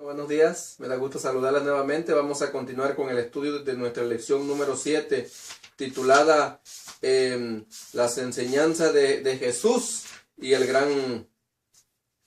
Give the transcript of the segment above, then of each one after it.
Buenos días, me da gusto saludarlas nuevamente. Vamos a continuar con el estudio de nuestra lección número 7, titulada Las enseñanzas de Jesús y el gran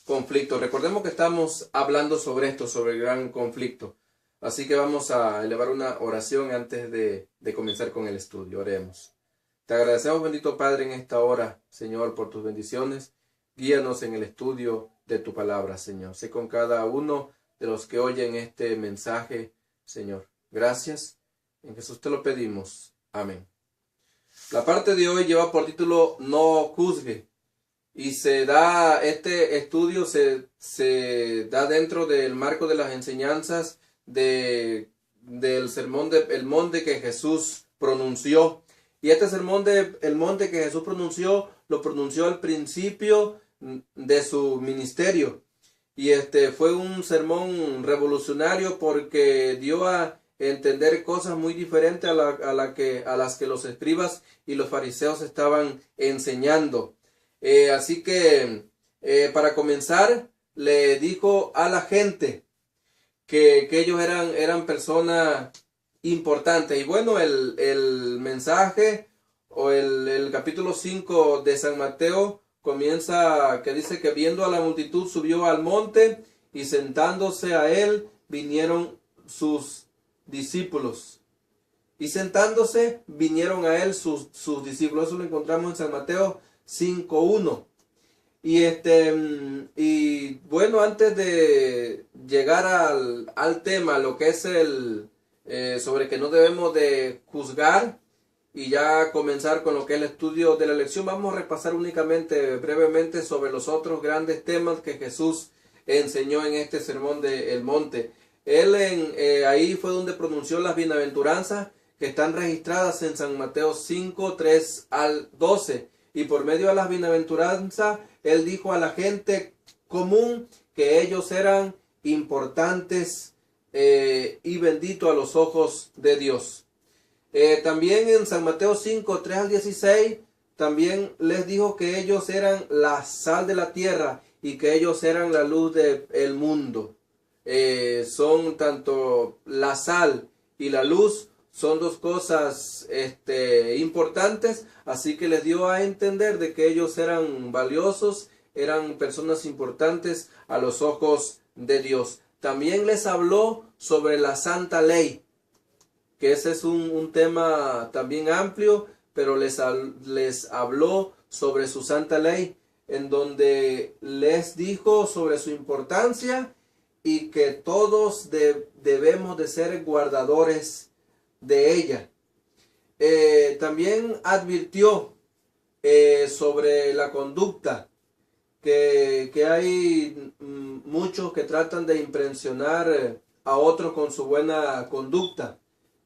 conflicto. Recordemos que estamos hablando sobre esto, sobre el gran conflicto. Así que vamos a elevar una oración antes de comenzar con el estudio. Oremos. Te agradecemos, bendito Padre, en esta hora, Señor, por tus bendiciones. Guíanos en el estudio de tu palabra, Señor. Sé con cada uno de los que oyen este mensaje, Señor. Gracias. En Jesús te lo pedimos. Amén. La parte de hoy lleva por título No juzgue. Y este estudio se da dentro del marco de las enseñanzas del sermón del monte que Jesús pronunció. Y este sermón del monte que Jesús pronunció, lo pronunció al principio de su ministerio. Y fue un sermón revolucionario porque dio a entender cosas muy diferentes a las que los escribas y los fariseos estaban enseñando. Así que para comenzar le dijo a la gente que ellos eran personas importantes. Y bueno, el mensaje o el capítulo 5 de San Mateo comienza que dice que viendo a la multitud subió al monte y sentándose a él vinieron sus discípulos. Y sentándose vinieron a él sus discípulos. Eso lo encontramos en San Mateo 5:1. Y bueno, antes de llegar al tema, lo que es sobre que no debemos de juzgar, y ya comenzar con lo que es el estudio de la lección, vamos a repasar únicamente brevemente sobre los otros grandes temas que Jesús enseñó en este sermón del monte. Él ahí fue donde pronunció las bienaventuranzas que están registradas en San Mateo 5, 3 al 12. Y por medio de las bienaventuranzas, él dijo a la gente común que ellos eran importantes y benditos a los ojos de Dios. También en San Mateo 5, 3 al 16, también les dijo que ellos eran la sal de la tierra y que ellos eran la luz del mundo. Son tanto la sal y la luz, son dos cosas importantes, así que les dio a entender de que ellos eran valiosos, eran personas importantes a los ojos de Dios. También les habló sobre la santa ley, que ese es un tema también amplio, pero les habló sobre su santa ley, en donde les dijo sobre su importancia y que todos debemos de ser guardadores de ella. También advirtió sobre la conducta, que hay muchos que tratan de impresionar a otros con su buena conducta.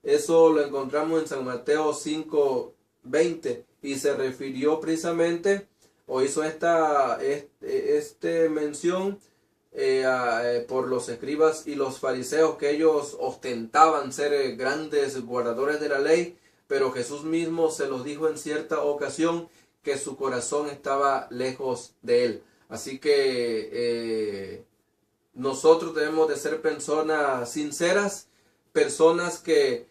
Eso lo encontramos en San Mateo 5:20 y se refirió precisamente, o hizo esta mención por los escribas y los fariseos, que ellos ostentaban ser grandes guardadores de la ley, pero Jesús mismo se los dijo en cierta ocasión que su corazón estaba lejos de él. Así que nosotros debemos de ser personas sinceras, personas que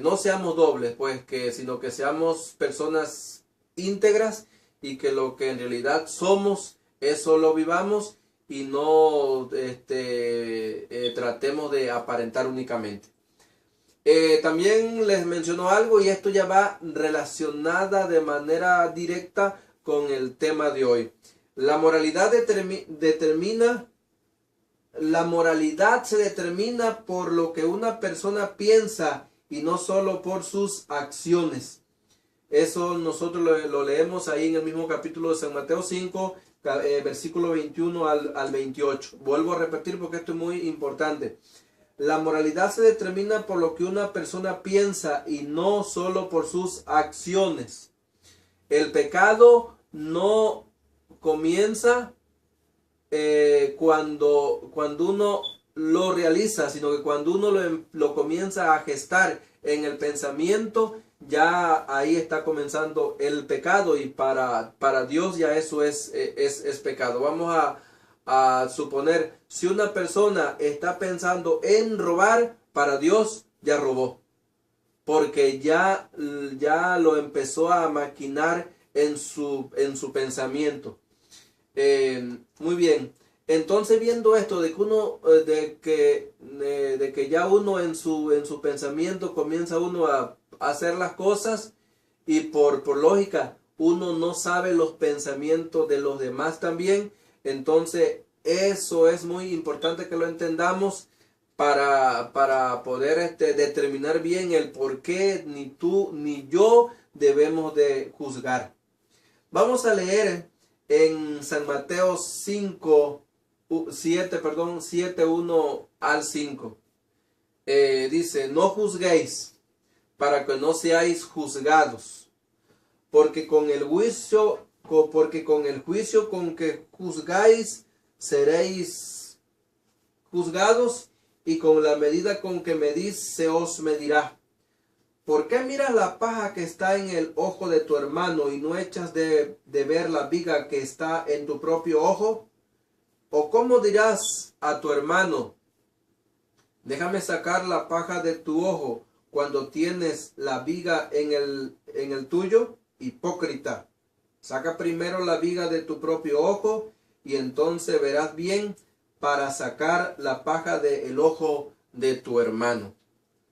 no seamos dobles, pues, sino que seamos personas íntegras y que lo que en realidad somos, eso lo vivamos y no tratemos de aparentar únicamente. También les mencionó algo, y esto ya va relacionada de manera directa con el tema de hoy. La moralidad La moralidad se determina por lo que una persona piensa y no solo por sus acciones. Eso nosotros lo leemos ahí en el mismo capítulo de San Mateo 5, versículo 21 al 28. Vuelvo a repetir porque esto es muy importante. La moralidad se determina por lo que una persona piensa y no solo por sus acciones. El pecado no comienza cuando uno lo realiza, sino que cuando uno lo comienza a gestar en el pensamiento, ya ahí está comenzando el pecado, y para Dios ya eso es pecado. Vamos a suponer, si una persona está pensando en robar, para Dios ya robó, porque ya lo empezó a maquinar en su pensamiento. Muy bien. Entonces, viendo esto de que uno, de que ya uno en su pensamiento comienza uno a hacer las cosas, y por lógica uno no sabe los pensamientos de los demás también. Entonces eso es muy importante que lo entendamos para poder determinar bien el por qué ni tú ni yo debemos de juzgar. Vamos a leer en San Mateo 7, 1 al 5. Dice, no juzguéis para que no seáis juzgados, porque con el juicio con que juzgáis seréis juzgados, y con la medida con que medís se os medirá. ¿Por qué miras la paja que está en el ojo de tu hermano y no echas de ver la viga que está en tu propio ojo? ¿O cómo dirás a tu hermano, déjame sacar la paja de tu ojo, cuando tienes la viga en el tuyo? Hipócrita, saca primero la viga de tu propio ojo, y entonces verás bien para sacar la paja del ojo de tu hermano.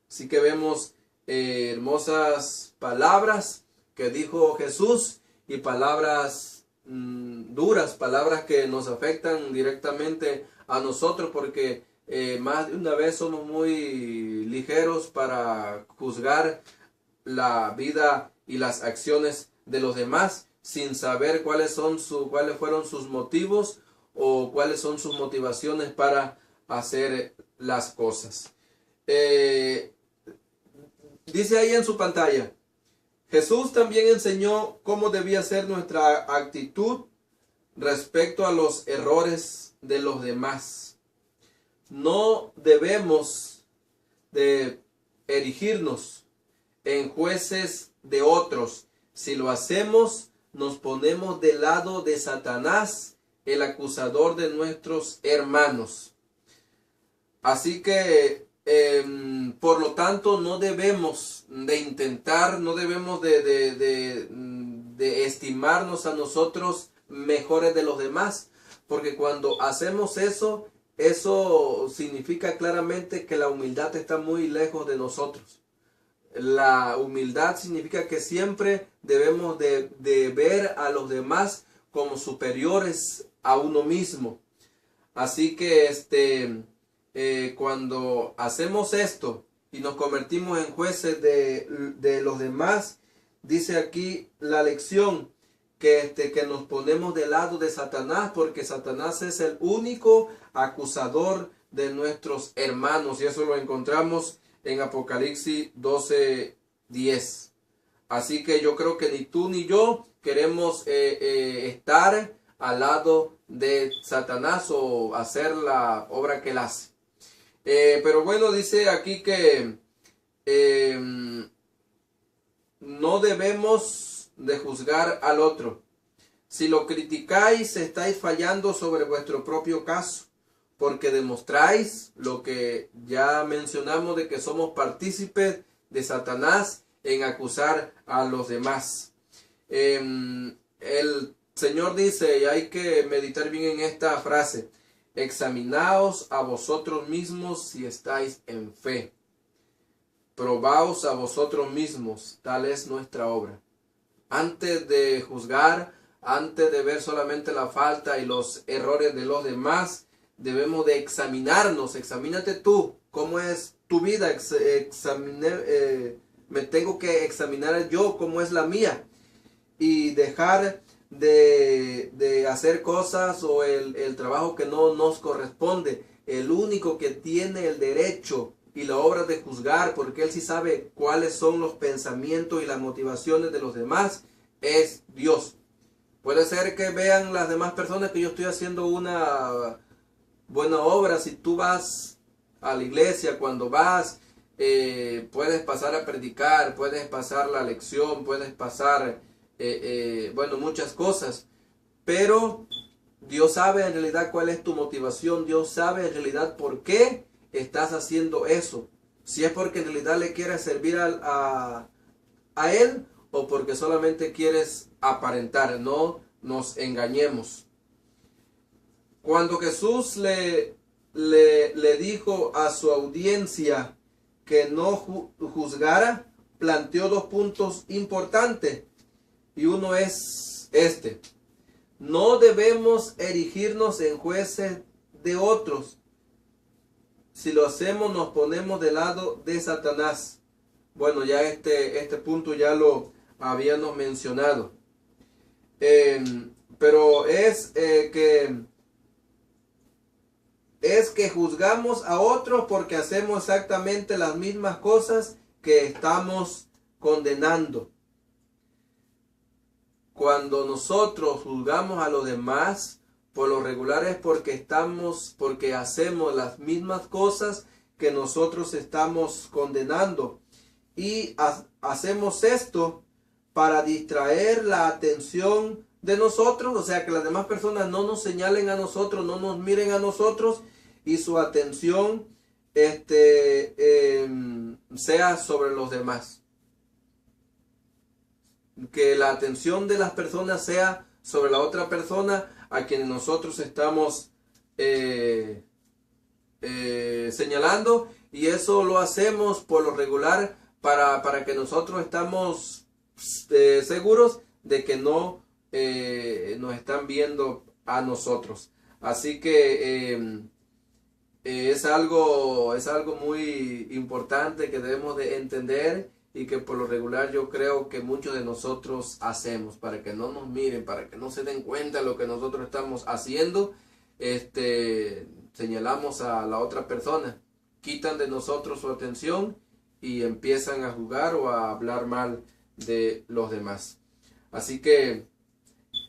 Así que vemos hermosas palabras que dijo Jesús, y palabras duras, palabras que nos afectan directamente a nosotros, porque más de una vez somos muy ligeros para juzgar la vida y las acciones de los demás sin saber cuáles fueron sus motivos o cuáles son sus motivaciones para hacer las cosas. Dice ahí en su pantalla, Jesús también enseñó cómo debía ser nuestra actitud respecto a los errores de los demás. No debemos de erigirnos en jueces de otros. Si lo hacemos, nos ponemos del lado de Satanás, el acusador de nuestros hermanos. Así que, por lo tanto, no debemos de intentar, no debemos de estimarnos a nosotros mejores de los demás, porque cuando hacemos eso, eso significa claramente que la humildad está muy lejos de nosotros. La humildad significa que siempre debemos de ver a los demás como superiores a uno mismo. Así que cuando hacemos esto y nos convertimos en jueces de los demás, dice aquí la lección que nos ponemos del lado de Satanás, porque Satanás es el único acusador de nuestros hermanos, y eso lo encontramos en Apocalipsis 12:10. Así que yo creo que ni tú ni yo queremos estar al lado de Satanás o hacer la obra que él hace. Pero bueno, dice aquí que no debemos de juzgar al otro. Si lo criticáis, estáis fallando sobre vuestro propio caso, porque demostráis lo que ya mencionamos, de que somos partícipes de Satanás en acusar a los demás. El Señor dice, y hay que meditar bien en esta frase, examinaos a vosotros mismos si estáis en fe. Probaos a vosotros mismos, tal es nuestra obra. Antes de juzgar, antes de ver solamente la falta y los errores de los demás, debemos de examinarnos. Examínate tú, cómo es tu vida. Me tengo que examinar yo, cómo es la mía, y dejar de hacer cosas o el trabajo que no nos corresponde. El único que tiene el derecho y la obra de juzgar, porque él sí sabe cuáles son los pensamientos y las motivaciones de los demás, es Dios. Puede ser que vean las demás personas que yo estoy haciendo una buena obra. Si tú vas a la iglesia, cuando vas, puedes pasar a predicar, puedes pasar la lección, puedes pasar, muchas cosas, pero Dios sabe en realidad cuál es tu motivación. Dios sabe en realidad por qué estás haciendo eso. Si es porque en realidad le quieres servir a Él o porque solamente quieres aparentar. No nos engañemos. Cuando Jesús le dijo a su audiencia que no juzgara, planteó dos puntos importantes. Y uno es este: no debemos erigirnos en jueces de otros. Si lo hacemos, nos ponemos del lado de Satanás. Bueno, ya este punto ya lo habíamos mencionado. Pero es que juzgamos a otros porque hacemos exactamente las mismas cosas que estamos condenando. Cuando nosotros juzgamos a los demás, por lo regular es porque hacemos las mismas cosas que nosotros estamos condenando. Y hacemos esto para distraer la atención de nosotros, o sea, que las demás personas no nos señalen a nosotros, no nos miren a nosotros y su atención sea sobre los demás. Que la atención de las personas sea sobre la otra persona a quien nosotros estamos señalando, y eso lo hacemos por lo regular para que nosotros estamos seguros de que no nos están viendo a nosotros. Así que es algo muy importante que debemos de entender y que por lo regular yo creo que muchos de nosotros hacemos para que no nos miren, para que no se den cuenta de lo que nosotros estamos haciendo. Señalamos a la otra persona, quitan de nosotros su atención y empiezan a jugar o a hablar mal de los demás. Así que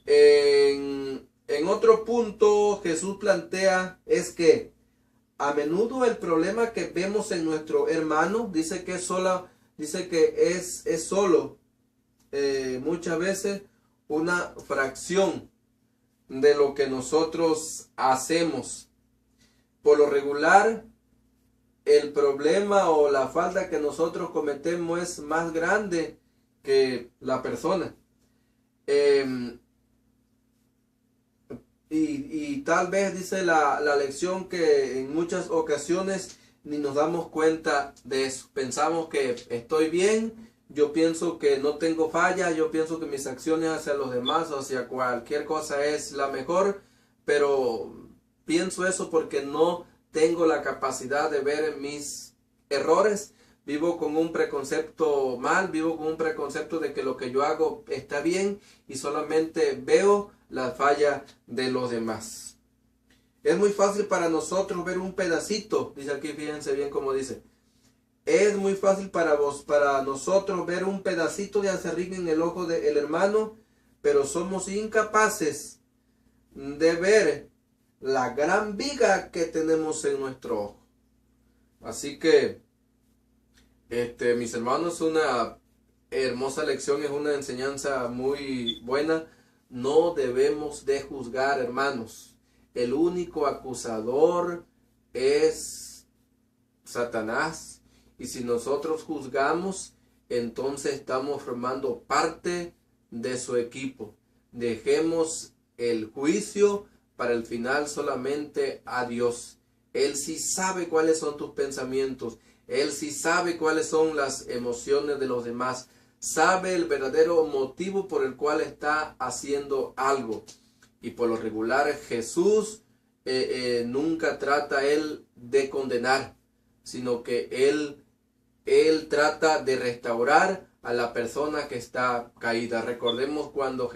en otro punto Jesús plantea es que a menudo el problema que vemos en nuestro hermano, dice que es solo muchas veces una fracción de lo que nosotros hacemos. Por lo regular, el problema o la falta que nosotros cometemos es más grande que la persona. Y tal vez dice la lección que en muchas ocasiones ni nos damos cuenta de eso. Pensamos que estoy bien, yo pienso que no tengo falla, yo pienso que mis acciones hacia los demás o hacia cualquier cosa es la mejor, pero pienso eso porque no tengo la capacidad de ver mis errores. Vivo con un preconcepto mal, vivo con un preconcepto de que lo que yo hago está bien y solamente veo la falla de los demás. Es muy fácil para nosotros ver un pedacito, dice aquí, fíjense bien cómo dice. Es muy fácil para nosotros ver un pedacito de acerrín en el ojo del hermano, pero somos incapaces de ver la gran viga que tenemos en nuestro ojo. Así que, mis hermanos, es una hermosa lección, es una enseñanza muy buena. No debemos de juzgar, hermanos. El único acusador es Satanás. Y si nosotros juzgamos, entonces estamos formando parte de su equipo. Dejemos el juicio para el final solamente a Dios. Él sí sabe cuáles son tus pensamientos. Él sí sabe cuáles son las emociones de los demás. Sabe el verdadero motivo por el cual está haciendo algo. Y por lo regular Jesús nunca trata él de condenar, sino que él trata de restaurar a la persona que está caída. Recordemos cuando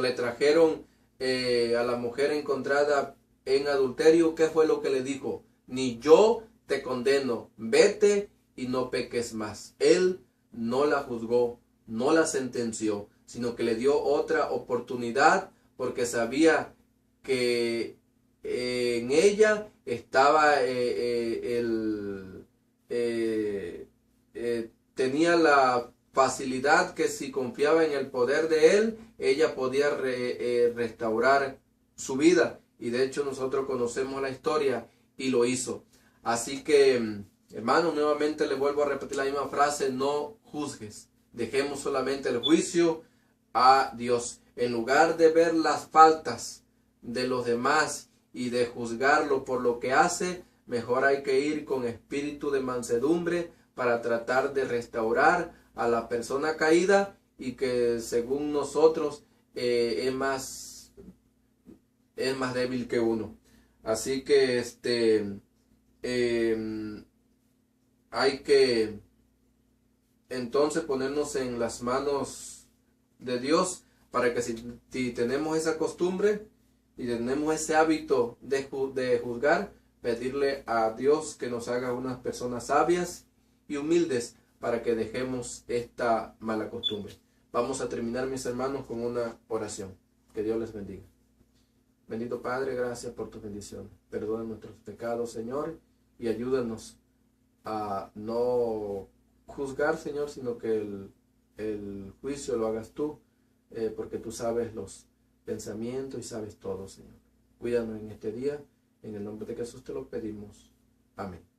le trajeron a la mujer encontrada en adulterio, ¿qué fue lo que le dijo? Ni yo te condeno, vete y no peques más. Él no la juzgó, no la sentenció, sino que le dio otra oportunidad porque sabía que en ella estaba tenía la facilidad que si confiaba en el poder de él, ella podía restaurar su vida, y de hecho nosotros conocemos la historia y lo hizo. Así que, hermanos, nuevamente le vuelvo a repetir la misma frase: no juzgues, dejemos solamente el juicio a Dios. En lugar de ver las faltas de los demás y de juzgarlo por lo que hace, mejor hay que ir con espíritu de mansedumbre para tratar de restaurar a la persona caída y que según nosotros es más débil que uno. Así que hay que entonces ponernos en las manos de Dios, para que si tenemos esa costumbre y tenemos ese hábito de juzgar, pedirle a Dios que nos haga unas personas sabias y humildes para que dejemos esta mala costumbre. Vamos a terminar, mis hermanos, con una oración. Que Dios les bendiga. Bendito Padre, gracias por tu bendición. Perdona nuestros pecados, Señor, y ayúdanos a no juzgar, Señor, sino que el juicio lo hagas tú, porque tú sabes los pensamientos y sabes todo, Señor. Cuídanos en este día. En el nombre de Jesús te lo pedimos. Amén.